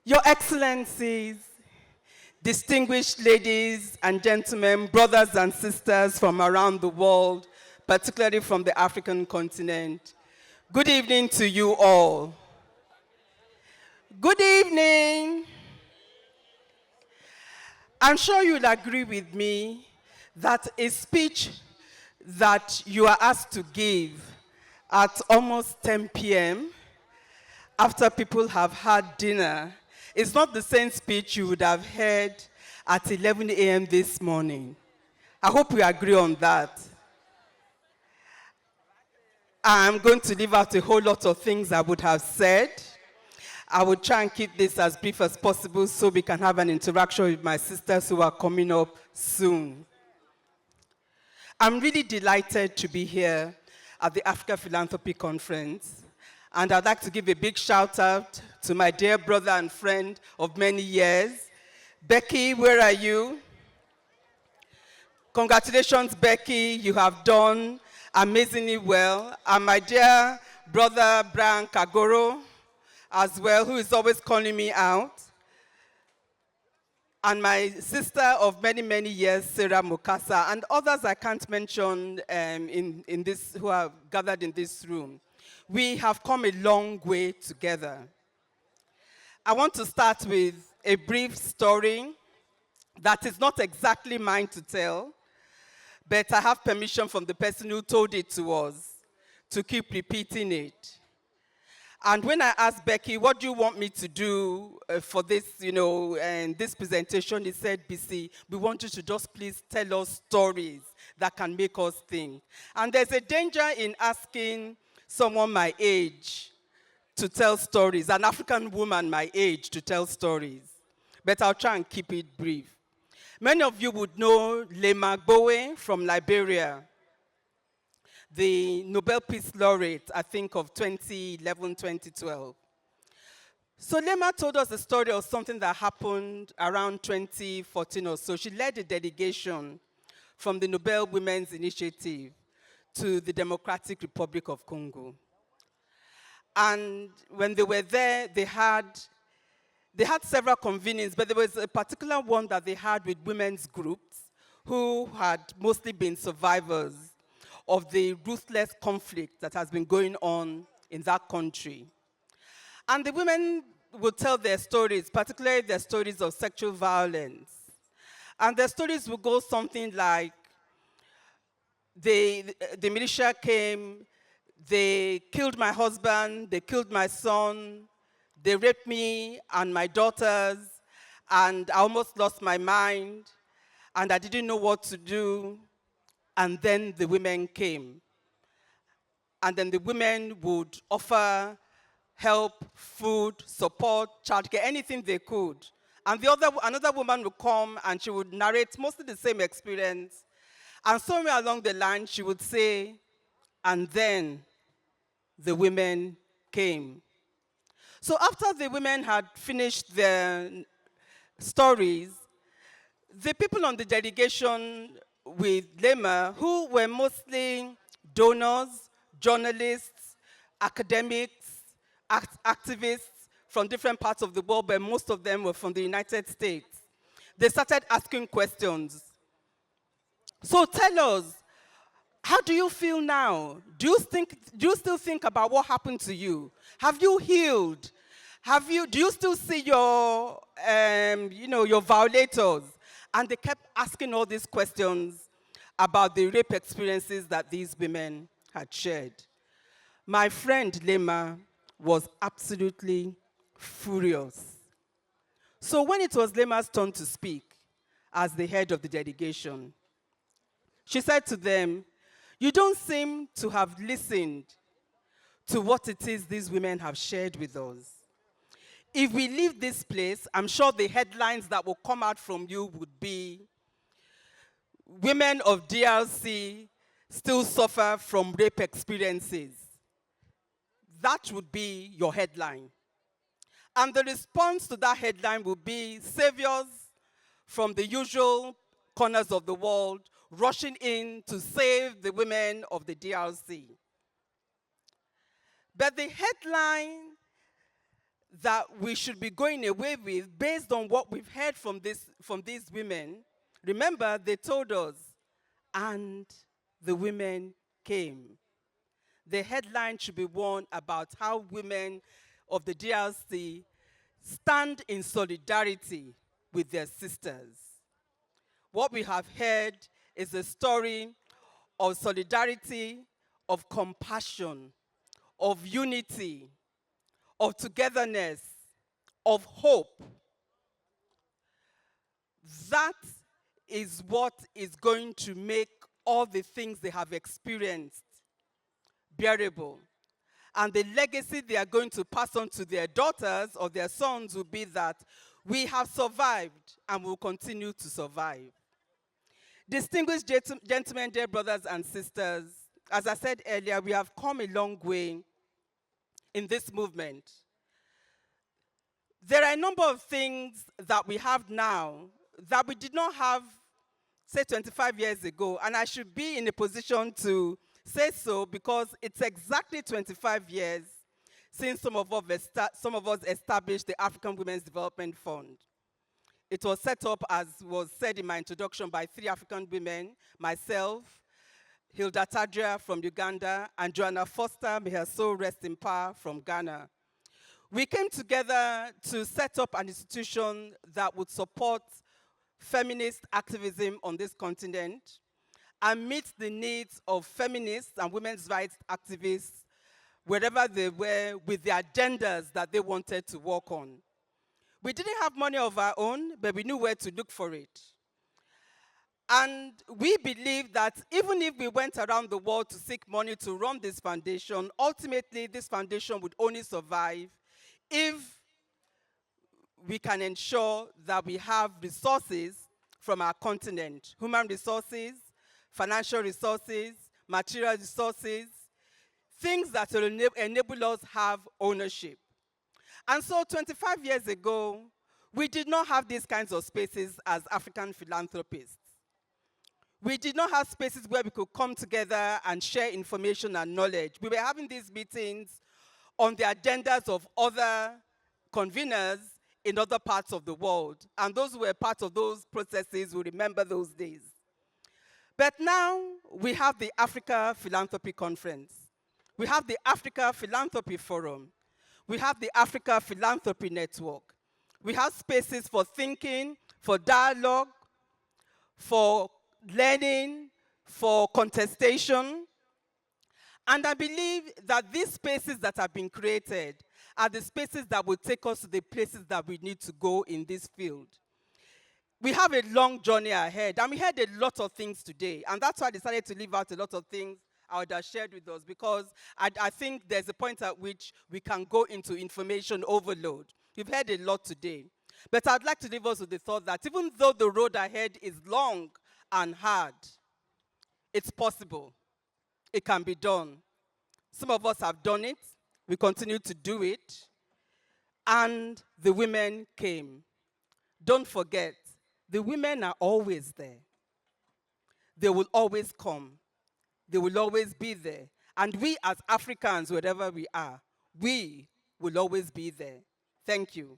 Your Excellencies, distinguished ladies and gentlemen, brothers and sisters from around the world, particularly from the African continent, good evening to you all. Good evening. I'm sure you'll agree with me that a speech that you are asked to give at almost 10 p.m. after people have had dinner is not the same speech you would have heard at 11 a.m. this morning. I hope we agree on that. I'm going to leave out a whole lot of things I would have said. I will try and keep this as brief as possible so we can have an interaction with my sisters who are coming up soon. I'm really delighted to be here at the African Philanthropy Conference. And I'd like to give a big shout out to my dear brother and friend of many years. Becky, where are you? Congratulations, Becky, you have done amazingly well. And my dear brother, Brian Kagoro, as well, who is always calling me out. And my sister of many, many years, Sarah Mukasa, and others I can't mention in this, who are gathered in this room. We have come a long way together. I want to start with a brief story that is not exactly mine to tell, but I have permission from the person who told it to us to keep repeating it. And when I asked Becky, what do you want me to do for this, and this presentation, he said, Bisi, we want you to just please tell us stories that can make us think. And there's a danger in asking someone my age to tell stories, an African woman my age to tell stories. But I'll try and keep it brief. Many of you would know Lema Gbowe from Liberia, the Nobel Peace Laureate, I think, of 2011, 2012. So Lema told us the story of something that happened around 2014 or so. She led a delegation from the Nobel Women's Initiative to the Democratic Republic of Congo. And when they were there, they had several convenings, but there was a particular one that they had with women's groups who had mostly been survivors of the ruthless conflict that has been going on in that country. And the women would tell their stories, particularly their stories of sexual violence. And their stories would go something like, the militia came, they killed my husband, they killed my son, they raped me and my daughters, and I almost lost my mind, and I didn't know what to do. And then the women came. And then the women would offer help, food, support, childcare, anything they could. And another woman would come and she would narrate mostly the same experience. And somewhere along the line, she would say, and then the women came. So after the women had finished their stories, the people on the delegation with Lema, who were mostly donors, journalists, academics, activists from different parts of the world, but most of them were from the United States, they started asking questions. So tell us, how do you feel now? Do you still think about what happened to you? Have you healed? Do you still see your violators? And they kept asking all these questions about the rape experiences that these women had shared. My friend Lema was absolutely furious. So when it was Lema's turn to speak as the head of the delegation, she said to them, you don't seem to have listened to what it is these women have shared with us. If we leave this place, I'm sure the headlines that will come out from you would be, women of DRC still suffer from rape experiences. That would be your headline. And the response to that headline would be saviors from the usual corners of the world rushing in to save the women of the DRC. But the headline that we should be going away with based on what we've heard from these women. Remember, they told us, and the women came. The headline should be one about how women of the DRC stand in solidarity with their sisters. What we have heard is a story of solidarity, of compassion, of unity, of togetherness, of hope. That is what is going to make all the things they have experienced bearable. And the legacy they are going to pass on to their daughters or their sons will be that we have survived and will continue to survive. Distinguished gentlemen, dear brothers and sisters, as I said earlier, we have come a long way in this movement. There are a number of things that we have now that we did not have, say, 25 years ago, and I should be in a position to say so because it's exactly 25 years since some of us established the African Women's Development Fund. It was set up, as was said in my introduction, by 3 African women, myself, Hilda Tadria from Uganda, and Joanna Foster, may her soul rest in power, from Ghana. We came together to set up an institution that would support feminist activism on this continent and meet the needs of feminists and women's rights activists wherever they were with the agendas that they wanted to work on. We didn't have money of our own, but we knew where to look for it. And we believe that even if we went around the world to seek money to run this foundation, ultimately this foundation would only survive if we can ensure that we have resources from our continent, human resources, financial resources, material resources, things that will enable us have ownership. And so 25 years ago, we did not have these kinds of spaces as African philanthropists. We did not have spaces where we could come together and share information and knowledge. We were having these meetings on the agendas of other conveners in other parts of the world. And those who were part of those processes will remember those days. But now we have the Africa Philanthropy Conference. We have the Africa Philanthropy Forum. We have the Africa Philanthropy Network. We have spaces for thinking, for dialogue, for learning, for contestation. And I believe that these spaces that have been created are the spaces that will take us to the places that we need to go in this field. We have a long journey ahead, and we heard a lot of things today, and that's why I decided to leave out a lot of things I would have shared with us, because I think there's a point at which we can go into information overload. We've heard a lot today. But I'd like to leave us with the thought that even though the road ahead is long and hard, it's possible. It can be done. Some of us have done it. We continue to do it. And the women came. Don't forget, the women are always there. They will always come. They will always be there. And we as Africans, wherever we are, we will always be there. Thank you.